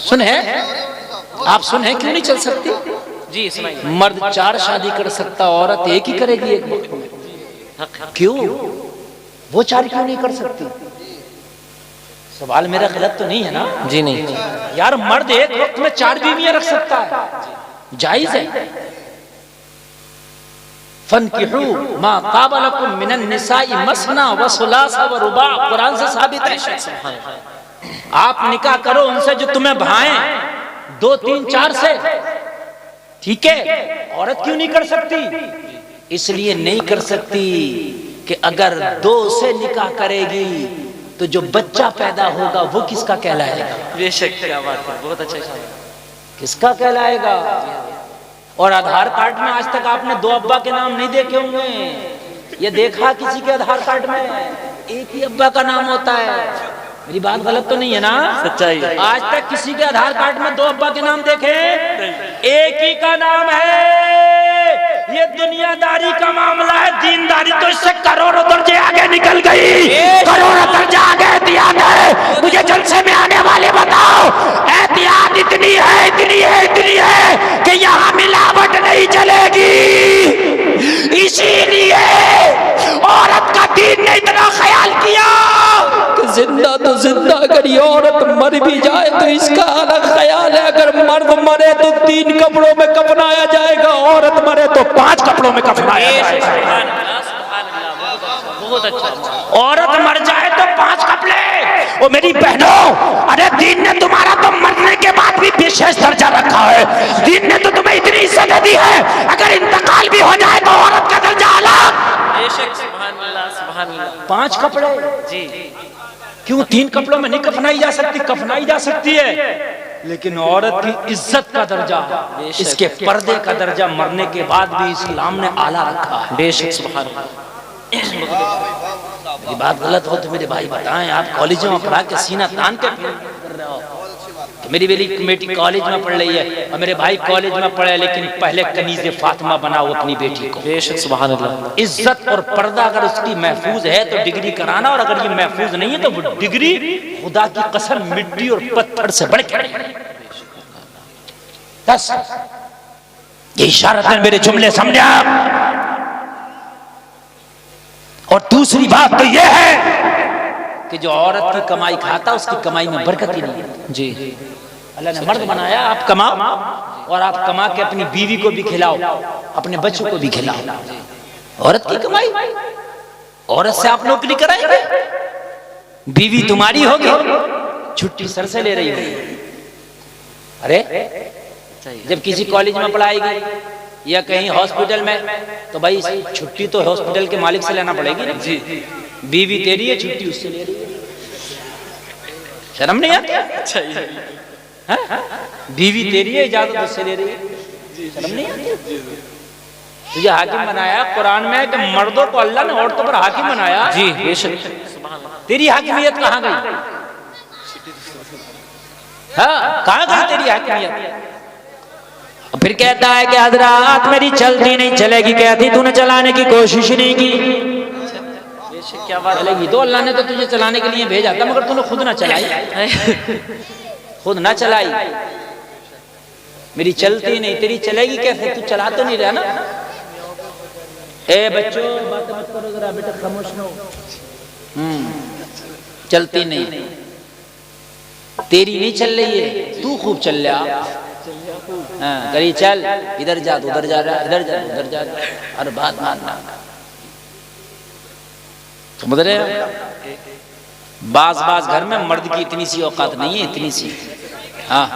सुने आप सुने क्यों नहीं चल सकती? जी सुनाइए। मर्द 4 शादी कर सकता, औरत एक ही करेगी एक वक्त में। क्यों? वो 4 क्यों नहीं कर सकती? सवाल मेरा गलत तो नहीं है ना? जी नहीं। यार मर्द एक वक्त में 4 बीवियां रख सकता है, जायज है। फनकिहू मा ताब लकुम मिनन निसाई मसना व सुलासा व रुबा, कुरान से साबित है। आप निकाह करो उनसे जो तुम्हें भाएं, 2, 3, 4 से, ठीक है। औरत क्यों नहीं कर सकती? इसलिए नहीं कर सकती कि अगर 2 से निकाह करेगी तो जो बच्चा पैदा होगा वो किसका कहलाएगा? बेशक, क्या बात है, बहुत अच्छा। किसका कहलाएगा? और आधार कार्ड में आज तक आपने 2 अब्बा के नाम नहीं देखे होंगे। ये देखा किसी के आधार कार्ड में एक ही अब्बा का नाम होता है। मेरी बात गलत तो नहीं है ना? सच्चाई है। आज तक किसी के आधार कार्ड में 2 अब्बा के नाम देखे? एक ही का नाम है। ये दुनियादारी का मामला है, दीनदारी तो इससे करोड़ों दर्जे आगे निकल गई, करोड़ों दर्जे आगे एहतियात है। मुझे जलसे में आने वाले बताओ, एहतियात इतनी है, इतनी है, इतनी है कि यहाँ मिलावट नहीं चलेगी। इसीलिए औरत का दीन ने इतना ख्याल किया कि जिंदा तो जिंदा, अगर ये औरत मर भी जाए तो इसका अलग ख्याल है। अगर मर्द मरे तो 3 कपड़ों में कफनाया जाएगा, औरत मरे तो 5 कपड़ों में कफनाया जाएगा। बहुत अच्छा। औरत मर जाए तो 5 कपड़े। ओ मेरी बहनों, अरे दीन ने तुम्हारा तो मरने के बाद भी विशेष दर्जा रखा है। दीन ने तो तुम्हें इतनी इज्जत दी है, अगर इंतकाल भी हो जाए तो औरत का दर्जा अलग। बेशक, सुभान अल्लाह, सुभान अल्लाह। 5 कपड़े जी। क्यों 3 कपड़ों में नहीं कफनाई जा सकती? कफनाई जा सकती है, लेकिन औरत की इज्जत का दर्जा, इसके पर्दे का दर्जा मरने के बाद भी इस्लाम ने आला रखा है। बेशक, सुभान अल्लाह। मेरी बात गलत हो तो मेरे भाई बताएं। आप कॉलेजों में पढ़ा के सीना तान के कर रहे हो कि मेरी बेटी कॉलेज में पढ़ रही है और मेरे भाई कॉलेज में पढ़े, लेकिन पहले कनीज़े फातिमा बनाओ अपनी बेटी को। बेशक, सुभान अल्लाह। इज्जत और पर्दा अगर उसकी महफूज है तो डिग्री कराना, और अगर ये महफूज नहीं है तो वो डिग्री खुदा की कसम मिट्टी और पत्थर से बढ़ के। बस ये इशारत है, मेरे जुमले समझे आप? और दूसरी बात तो यह है कि जो औरत की कमाई खाता उसकी कमाई में बरकत ही नहीं है। जी। अल्लाह ने मर्द बनाया, आप कमाओ और आप कमा के अपनी बीवी को भी खिलाओ, अपने बच्चों को भी खिलाओ। औरत की कमाई, औरत से आप नौकरी कराएंगे, बीवी तुम्हारी होगी, छुट्टी सर से ले रही होगी। अरे जब किसी कॉलेज में पढ़ाएगी या कहीं हॉस्पिटल में, तो भाई छुट्टी तो हॉस्पिटल के मालिक से लेना पड़ेगी ना। जी। बीवी तेरी है, छुट्टी उससे ले रही है। शर्म नहीं आती? अच्छा। बीवी तेरी है, इजाजत उससे ले रही है, शर्म नहीं आती? तुझे हाकिम बनाया कुरान में कि मर्दों को अल्लाह ने औरतों पर हाकिम बनाया। जी बेशक। तेरी हाकिमियत कहाँ गई? हाँ, कहाँ गई तेरी हाकिमियत? फिर कहता है कि हजरात मेरी चलती नहीं चलेगी। कहती तूने चलाने की कोशिश नहीं की। क्या बात चलेगी तो अल्लाह ने तो तुझे चलाने के लिए भेजा था, मगर तूने खुद ना चलाई। खुद ना चलाई, मेरी चलती नहीं, तेरी चलेगी कैसे? तू चला तो नहीं रहा ना। ए बच्चों बात मत करो जरा, बेटा खामोश रहो। चलती नहीं, तेरी नहीं चल रही है, तू खूब चल रहा। हाँ, करी चल, इधर जा तो उधर जा रहा, इधर जा उधर जा रहा, हर बात मानना। समझ रहे हो? बाज घर में मर्द की इतनी सी औकात नहीं है, इतनी सी। हाँ,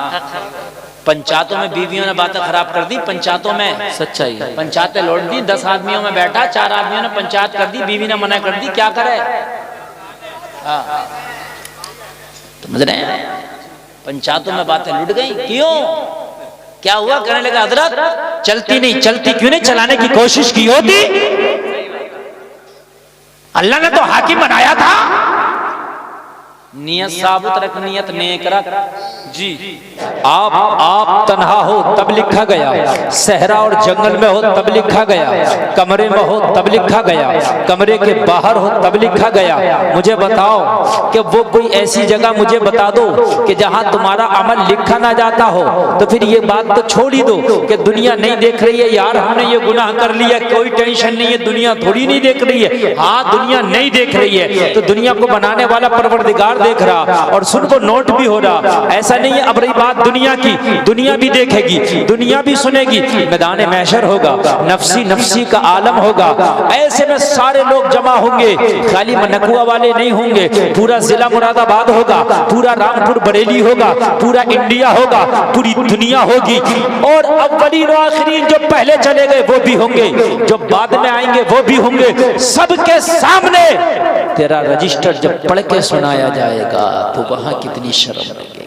पंचायतों में बीवियों ने बातें खराब कर दी, पंचायतों में सच्चाई है। पंचायतें लौट दी, 10 आदमियों में बैठा, 4 आदमियों ने पंचायत कर दी, बीवी ने मना कर दी, क्या करे? हाँ, समझ रहे हैं? पंचायतों में बातें लुट गई। क्यों? क्या हुआ? कहने लगा हजरत चलती नहीं, चलती क्यों नहीं? चलाने की कोशिश की होती। अल्लाह ने तो हाकिम बनाया था, नियत साबुत रख, नियत नेक रख। जी आप तन्हा हो तब लिखा गया, सहरा और जंगल में हो तब लिखा गया, कमरे में हो तब लिखा गया, कमरे के बाहर हो तब लिखा गया। मुझे बताओ कि वो कोई ऐसी जगह मुझे बता दो कि जहां तुम्हारा अमल लिखा ना जाता हो। तो फिर ये बात तो छोड़ ही दो कि दुनिया नहीं देख रही है, यार हमने ये गुनाह कर लिया, कोई टेंशन नहीं है, दुनिया थोड़ी नहीं देख रही है। हाँ, दुनिया नहीं देख रही है तो दुनिया को बनाने वाला परवरदिगार देख रहा, और सुन को नोट भी हो रहा। ऐसा नहीं है अब रही बात दुनिया की, दुनिया भी देखेगी, दुनिया भी सुनेगी, मैदान महशर होगा, नफसी नफसी का आलम होगा। ऐसे में सारे लोग जमा होंगे, खाली नकुआ वाले नहीं होंगे, पूरा जिला मुरादाबाद होगा, पूरा रामपुर बरेली होगा, पूरा इंडिया होगा, पूरी दुनिया होगी। और अव्वलीन और आखिरीन जो पहले चले गए वो भी होंगे, जो बाद में आएंगे वो भी होंगे। सबके सामने तेरा रजिस्टर जब पढ़ के सुनाया जाएगा तो वहां कितनी शर्म लगेगी।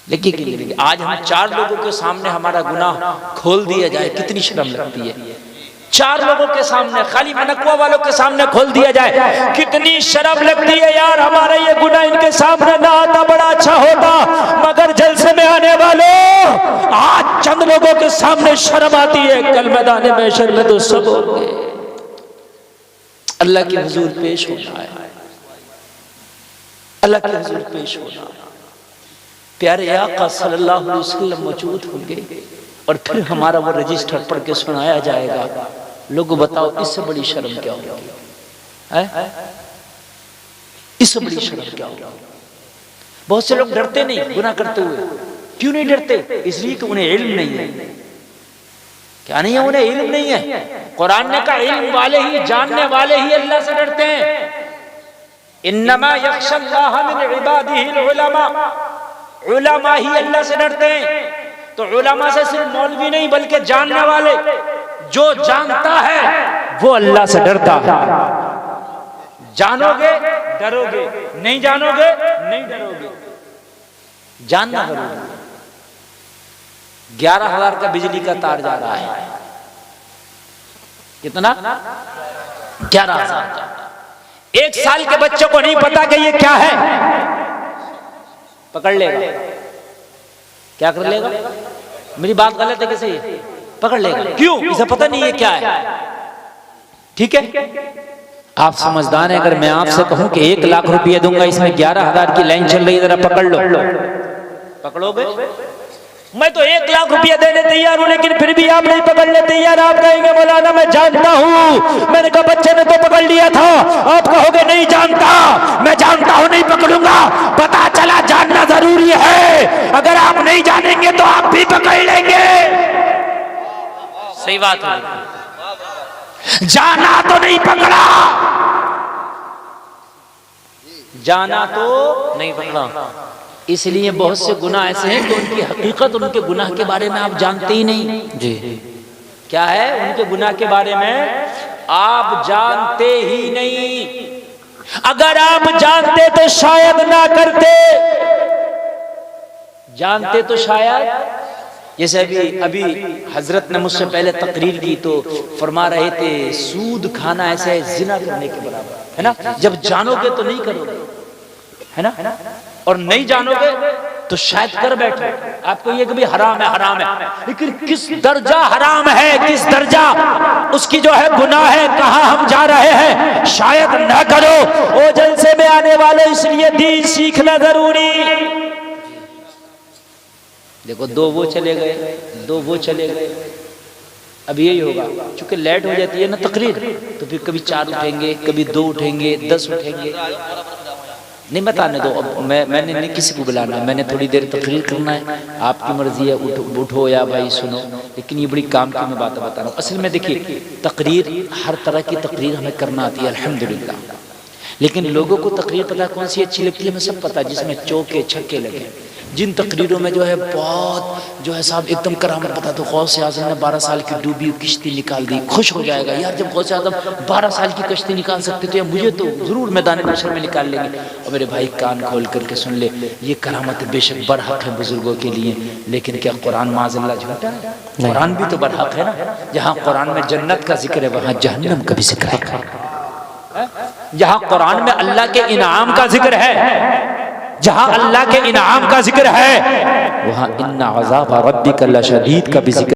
लेकिन आज हम 4 लोगों के सामने हमारा गुनाह खोल दिया जाए, कितनी शर्म लगती है। 4 लोगों के सामने, खाली मनकुआ वालों के सामने खोल दिया जाए, कितनी शर्म लगती है। यार हमारा ये गुनाह इनके सामने ना आता बड़ा अच्छा होता, मगर जलसे में आने वालों आज चंद लोगों के सामने शर्म आती है, कल मैदान महशर में तो सब होंगे। अल्लाह के हुजूर पेश होना है, अल्लाह के हुजूर पेश होना। प्यारे आका सल्लल्लाहु अलैहि वसल्लम मौजूद होंगे और फिर हमारा वो रजिस्टर पढ़ के सुनाया जाएगा। लोगों बताओ इससे बड़ी शर्म क्या होगी? इससे बड़ी शर्म क्या होगी? बहुत से लोग डरते नहीं गुनाह करते हुए। क्यों नहीं डरते? इसलिए कि उन्हें इल्म नहीं है। क्या नहीं है? उन्हें इल्म नहीं है। कुरान ने कहा इल्म वाले ही, जानने वाले ही अल्लाह से डरते हैं। इन्नमा यख्शल्लाह मिन इबादिहिल उलमा, उलमा ही अल्लाह से डरते हैं। तो उलमा से सिर्फ मौलवी नहीं बल्कि जानने वाले, जो जानता है वो अल्लाह से डरता है। जानोगे डरोगे, नहीं जानोगे नहीं डरोगे। जानना जरूरी। 11,000 का बिजली का तार जा रहा है। कितना? 11,000 का। 1 साल के बच्चों को नहीं पता कि ये क्या है, पकड़ लेगा। क्या कर लेगा? मेरी बात गलत है कैसे? पकड़ लेगा। क्यों? इसे पता नहीं है क्या है। ठीक है, आप समझदार हैं। अगर मैं आपसे कहूं कि 1 लाख रुपया दूंगा, इसमें 11,000 की लाइन चल रही है, जरा पकड़ लो। पकड़ोगे? मैं तो 1 लाख रुपया देने तैयार हूं, लेकिन फिर भी आप नहीं पकड़ने तैयार। आप कहेंगे मौलाना मैं जानता हूं। मैंने कहा बच्चे ने तो पकड़ लिया था। आप कहोगे नहीं जानता, मैं जानता हूं नहीं पकड़ूंगा। पता चला जानना जरूरी है। अगर आप नहीं जानेंगे तो आप भी पकड़ लेंगे। सही बात है। जाना तो नहीं पकड़ा, जाना तो नहीं पकड़ा। इसलिए बहुत से गुनाह ऐसे हैं कि उनकी हकीकत, उनके गुनाह के बारे में आप जानते ही नहीं। जी क्या है उनके गुनाह के बारे में? आप जानते ही नहीं। अगर आप जानते तो शायद ना करते, जानते तो शायद। जैसे अभी हजरत ने मुझसे पहले तकरीर की तो फरमा रहे थे सूद खाना ऐसा है जिना करने के बराबर है ना। जब जानोगे तो नहीं करोगे, है ना, और नहीं जानोगे तो शायद कर बैठो। आपको ये कि भी हराम है, हराम है, लेकिन किस दर्जा हराम है, किस दर्जा उसकी जो है गुनाह है, कहां हम जा रहे हैं, शायद ना करो। ओ जलसे में आने वाले, इसलिए दीन सीखना जरूरी। देखो 2 वो चले गए, 2 वो चले गए। अब यही होगा, चूंकि लेट हो जाती है ना तकरीर, तो फिर कभी 4 उठेंगे, कभी 2 उठेंगे, 10 उठेंगे। नहीं बताने दो। अब मैंने नहीं किसी को बुलाना, मैंने थोड़ी देर तकरीर करना है। आपकी मर्जी है, उठो या भाई सुनो। लेकिन ये बड़ी काम की मैं बात बता रहा हूँ। असल में देखिए, तकरीर हर तरह की तकरीर हमें करना आती है अल्हम्दुलिल्लाह। लेकिन लोगों को तकरीर पता कौन सी अच्छी लगती है? हमें सब पता, जिसमें चौके छक्के लगे। जिन तकरीरों में जो है बहुत जो है साहब एकदम करामत बता दो, गौसे आज़म ने 12 साल की डूबी किश्ती निकाल दी, खुश हो जाएगा यार। जब गौसे आज़म 12 साल की कश्ती निकाल सकते तो मुझे तो जरूर मैदान महशर में निकाल लेंगे। और मेरे भाई कान खोल करके सुन ले, ये करामत बेशक बरहक है बुजुर्गों के लिए, लेकिन क्या कुरान माज़अल्लाह झूठा है? कुरान भी तो बरहक है ना। जहाँ कुरान में जन्नत का जिक्र है वहाँ जहन्नम का भी जिक्र है। जहां कुरान में अल्लाह के इनाम का जिक्र है, जहां अल्लाह के इनाम का जिक्र है, वहां इन्ना अज़ाब रब्बिका लशदीद का भी जिक्र